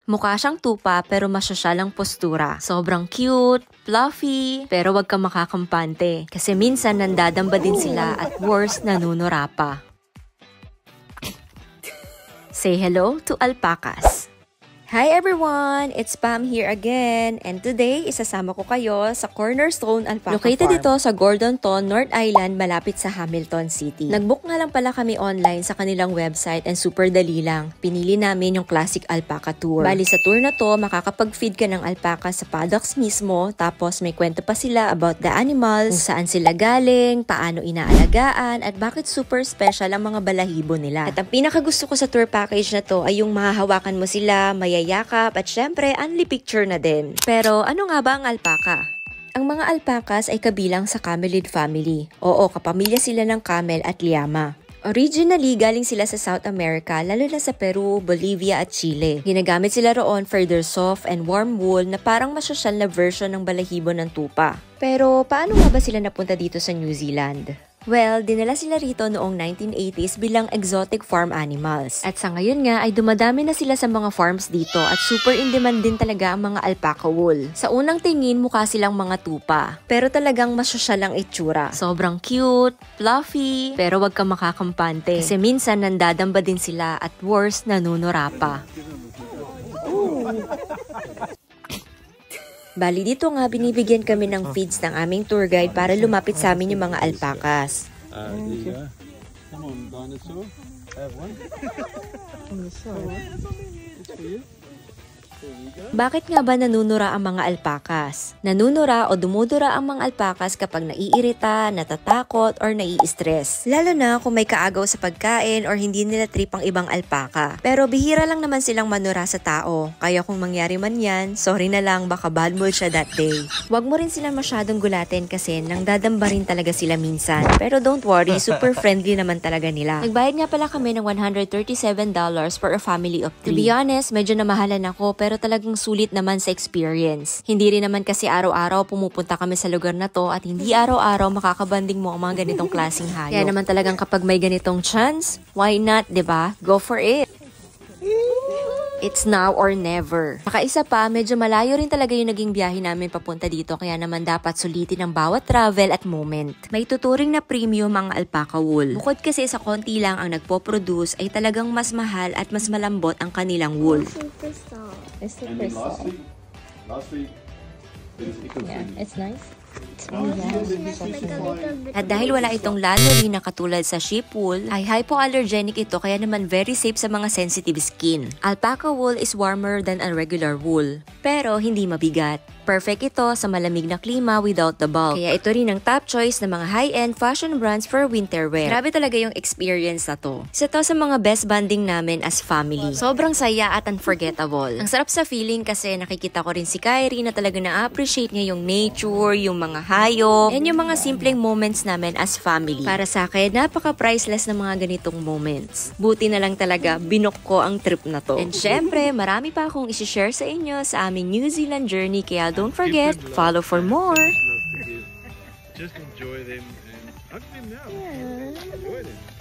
Mukha siyang tupa pero masosyal ang postura. Sobrang cute, fluffy, pero wag kang makakampante. Kasi minsan nandadamba din sila at worse, nanunura pa. Say hello to alpacas. Hi everyone! It's Pam here again, and today isasama ko kayo sa Cornerstone Alpaca Located Farm. ito sa Gordonton, North Island, malapit sa Hamilton City. Nag-book nga lang pala kami online sa kanilang website and super dali lang. Pinili namin yung classic alpaca tour. Bali sa tour na to, makakapag-feed ka ng alpaca sa paddocks mismo, tapos may kwento pa sila about the animals, kung saan sila galing, paano inaalagaan, at bakit super special ang mga balahibo nila. At ang pinakagusto ko sa tour package na to ay yung mahahawakan mo sila, yakap at syempre only picture na din. Pero ano nga ba ang alpaca? Ang mga alpacas ay kabilang sa camelid family. Oo, kapamilya sila ng camel at llama. Originally, galing sila sa South America, lalo na sa Peru, Bolivia at Chile. Ginagamit sila roon for their soft and warm wool na parang masosyal na version ng balahibo ng tupa. Pero paano nga ba sila napunta dito sa New Zealand? Well, dinala sila rito noong 1980s bilang exotic farm animals. At sa ngayon nga ay dumadami na sila sa mga farms dito at super in demand din talaga ang mga alpaca wool. Sa unang tingin, mukha silang mga tupa. Pero talagang masosyal ang itsura. Sobrang cute, fluffy, pero wag kang makakampante. Kasi minsan nandadamba din sila at worse, nanunura pa. Bali dito nga binibigyan kami ng feeds ng aming tour guide para lumapit sa amin yung mga alpacas. Come on, dinosaur. Have one. It's for you. Bakit nga ba nanunura ang mga alpacas? Nanunura o dumudura ang mga alpacas kapag naiirita, natatakot, or nai-stress. Lalo na kung may kaagaw sa pagkain or hindi nila trip ang ibang alpaca. Pero bihira lang naman silang manura sa tao. Kaya kung mangyari man yan, sorry na lang, baka bad mood siya that day. Huwag mo rin sila masyadong gulatin kasi nang dadamba rin talaga sila minsan. Pero don't worry, super friendly naman talaga nila. Nagbayad nga pala kami ng $137 for a family of 3. To be honest, medyo namahalan ako pero talagang sulit naman sa experience. Hindi rin naman kasi araw-araw pumupunta kami sa lugar na to at hindi araw-araw makakabanding mo ang mga ganitong klaseng hayop. Kaya naman talagang kapag may ganitong chance, why not, 'di ba? Go for it! It's now or never. Saka isa pa, medyo malayo rin talaga yung naging biyahe namin papunta dito kaya naman dapat sulitin ang bawat travel at moment. May tuturing na premium ang alpaca wool. Bukod kasi sa konti lang ang nagpo-produce ay talagang mas mahal at mas malambot ang kanilang wool. It's super soft. Last week. Yeah, it's nice. At dahil wala itong lanolin na katulad sa sheep wool, ay hypoallergenic ito kaya naman very safe sa mga sensitive skin. Alpaca wool is warmer than a regular wool, pero hindi mabigat. Perfect ito sa malamig na klima without the bulk. Kaya ito rin ang top choice ng mga high-end fashion brands for winter wear. Grabe talaga yung experience na to. Isa to sa mga best bonding namin as family. Sobrang saya at unforgettable. Ang sarap sa feeling kasi nakikita ko rin si Kyrie na talaga na-appreciate niya yung nature, yung mga hayop, and yung mga simpleng moments namin as family. Para sa akin, napaka-priceless na mga ganitong moments. Buti na lang talaga, binok ko ang trip na to. And syempre, marami pa akong isi-share sa inyo sa aming New Zealand journey, kaya don't forget, follow for more. Just enjoy them and hug them now. Yeah. Enjoy them.